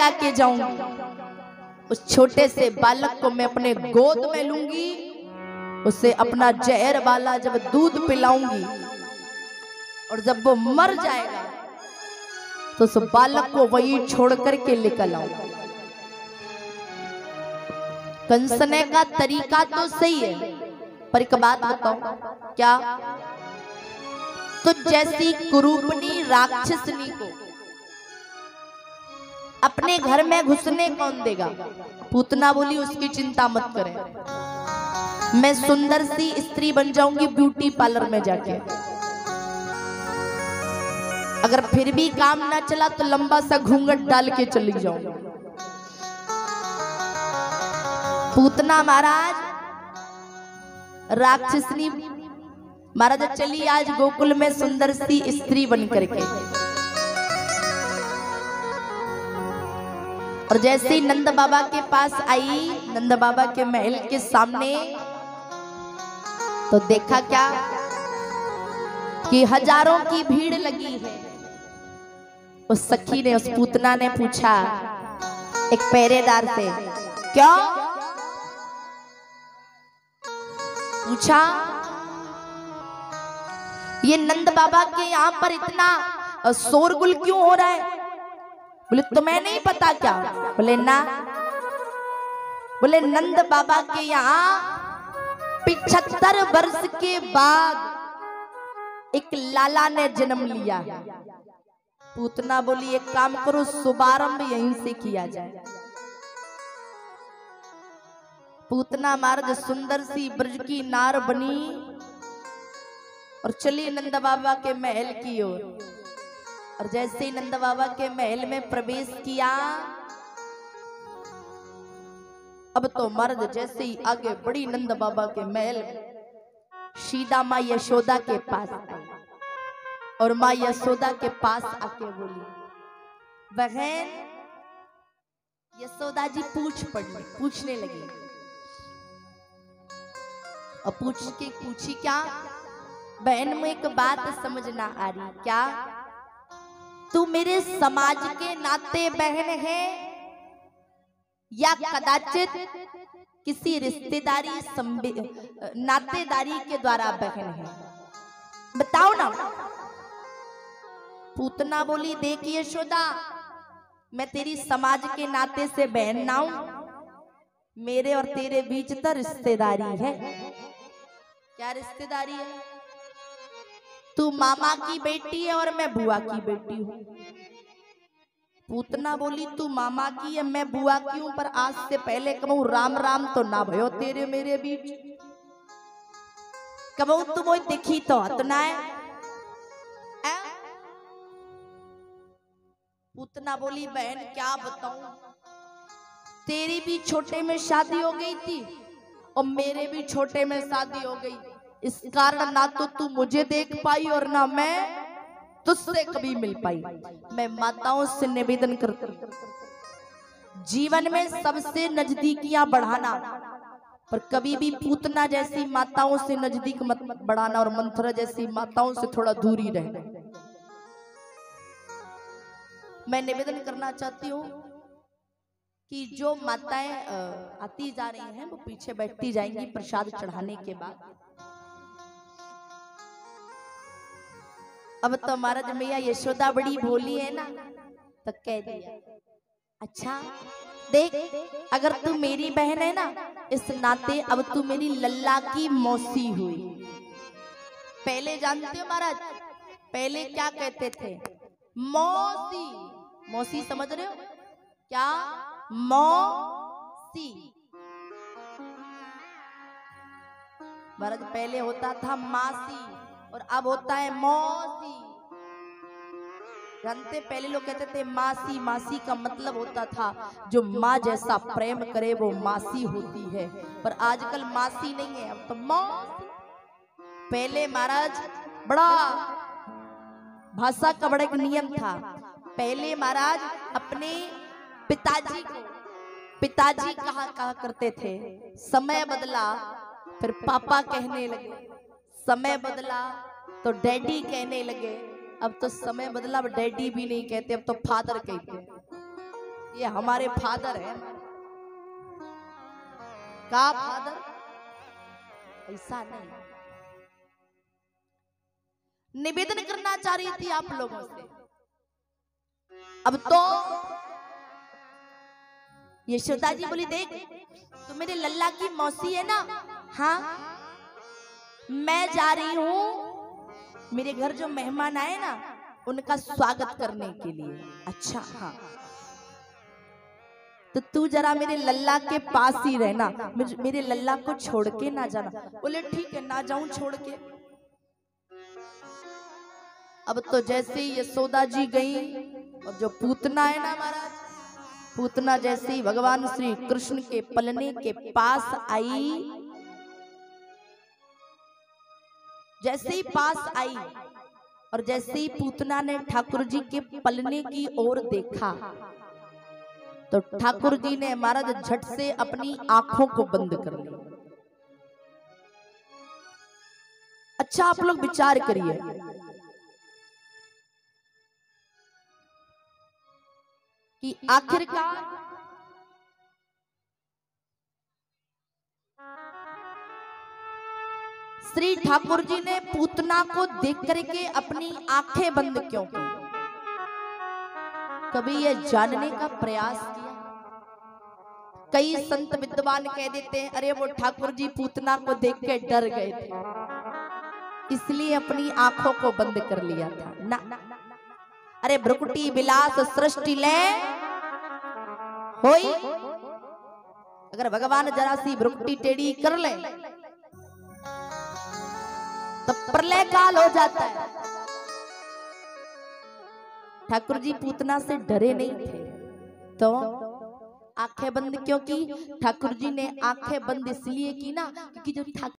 लगा के जाऊंगी, उस छोटे से बालक को मैं अपने गोद में लूंगी, उसे अपना जहर वाला जब दूध पिलाऊंगी और जब वो मर जाएगा तो उस बालक को वही छोड़ करके निकल आऊंगा। कंसने का तरीका तो सही है, पर एक बात बताओ, क्या तो जैसी कुरूपनी राक्षसनी को अपने घर में घुसने कौन देगा? पूतना बोली उसकी चिंता मत करें, मैं सुंदर सी स्त्री बन जाऊंगी ब्यूटी पार्लर में जाके, अगर फिर भी काम ना चला तो लंबा सा घूंघट डाल के चली जाऊंगी। पूतना महाराज राक्षसनी महाराज चली आज गोकुल में सुंदर सी स्त्री बन करके, और जैसे ही नंद बाबा के पास आई, नंद बाबा के महल के सामने, तो देखा क्या कि हजारों की भीड़ लगी है। उस सखी ने, उस पूतना ने पूछा एक पहरेदार से, क्यों पूछा ये नंद बाबा के यहाँ पर इतना शोरगुल क्यों हो रहा है? बोले तुम्हें नहीं पता क्या? बोले ना। बोले नंद बाबा के यहाँ 75 वर्ष के बाद एक लाला ने जन्म लिया। पूतना बोली एक काम करो, शुभारंभ यहीं से किया जाए। पूतना महाराज सुंदर सी ब्रज की नार बनी और चली नंद बाबा के महल की ओर, और जैसे ही नंद बाबा के महल में प्रवेश किया, अब तो मर्द जैसे ही आगे बढ़ी नंद बाबा के महल में, सीधा माँ यशोदा के पास आई और माँ यशोदा के पास आके बोली, बहन यशोदा जी पूछने लगी, और पूछी क्या? बहन में एक बात समझ ना आ रही, क्या तू मेरे समाज के नाते बहन है या कदाचित किसी रिश्तेदारी नातेदारी के द्वारा बहन है? बताओ ना। पूतना बोली, देख यशोदा, मैं तेरी समाज के नाते से बहन ना हूं, मेरे और तेरे बीच तो रिश्तेदारी है। क्या रिश्तेदारी है? तू मामा की बेटी है और मैं बुआ की बेटी हूँ। पूतना बोली, तू मामा की है, मैं बुआ की हूँ, पर आज से पहले कहूँ राम राम तो ना भयो तेरे मेरे बीच, कहूँ तू वो दिखी तो हतना है। पूतना बोली, बहन क्या बताऊं, तेरी भी छोटे में शादी हो गई थी और मेरे भी छोटे में शादी हो गई, इस कारण ना तो तू मुझे देख पाई और ना मैं तुझसे कभी मिल पाई। मैं माताओं से निवेदन करती हूँ, जीवन में सबसे नजदीकियां बढ़ाना, पर कभी भी पूतना जैसी माताओं से नजदीक मत बढ़ाना और मंथरा जैसी माताओं से थोड़ा दूरी रहना। मैं निवेदन करना चाहती हूँ कि जो माताएं आती जा रही हैं वो पीछे बैठती जाएंगी प्रसाद चढ़ाने के बाद। अब तो महाराज मैया यशोदा बड़ी भोली है ना, तो कह दिया, अच्छा देख, अगर तू मेरी बहन है ना, इस नाते अब तू मेरी लल्ला की मौसी हुई। पहले जानते हो महाराज, पहले क्या कहते थे? मौसी। मौसी समझ रहे हो क्या? मौसी। महाराज पहले होता था मासी और अब होता है मौसी। जानते, पहले लोग कहते थे मासी। मासी का मतलब होता था जो माँ जैसा प्रेम करे वो मासी होती है, पर आजकल मासी नहीं है, अब तो मौसी। पहले महाराज बड़ा भाषा का बड़ा एक नियम था। पहले महाराज अपने पिताजी कहा करते थे, समय बदला फिर पापा कहने लगे, समय बदला तो डैडी कहने लगे, अब तो समय बदला अब डैडी भी नहीं कहते, अब तो फादर कहते हैं। ये हमारे फादर हैं। का फादर? ऐसा नहीं। निवेदन करना चाह रही थी आप लोगों से। अब तो यशोदा जी बोली, देख तो मेरे लल्ला की मौसी है ना, हाँ मैं जा रही हूं मेरे घर जो मेहमान आए ना उनका स्वागत करने के लिए। अच्छा हाँ, तो तू जरा मेरे लल्ला के पास ही रहना, मेरे लल्ला को छोड़ के ना जाना। बोले ठीक है, ना जाऊं छोड़ के। अब तो जैसे ही यशोदा जी गई और जो पूतना है ना महाराज, पूतना जैसे ही भगवान श्री कृष्ण के पलने के पास आई, जैसे ही पास आई और जैसे ही पूतना ने ठाकुर जी के पलने की ओर देखा तो ठाकुर जी ने महाराज झट से अपनी आंखों को बंद कर लिया। अच्छा आप लोग विचार करिए, कि आखिरकार श्री ठाकुर जी ने पूतना को देख करके अपनी आंखें बंद क्यों की? कभी ये जानने का प्रयास किया? कई संत विद्वान कह देते हैं अरे वो ठाकुर जी पूतना को देख के डर गए थे इसलिए अपनी आंखों को बंद कर लिया था ना। अरे भ्रुकुटी विलास सृष्टि ले होई, अगर भगवान जरा सी भ्रुकुटी टेढ़ी कर ले तो प्रलय काल हो जाता है। ठाकुर जी पूतना से डरे नहीं थे तो आंखें बंद क्यों की? ठाकुर जी ने आंखें बंद इसलिए की ना क्योंकि जो ठाकुर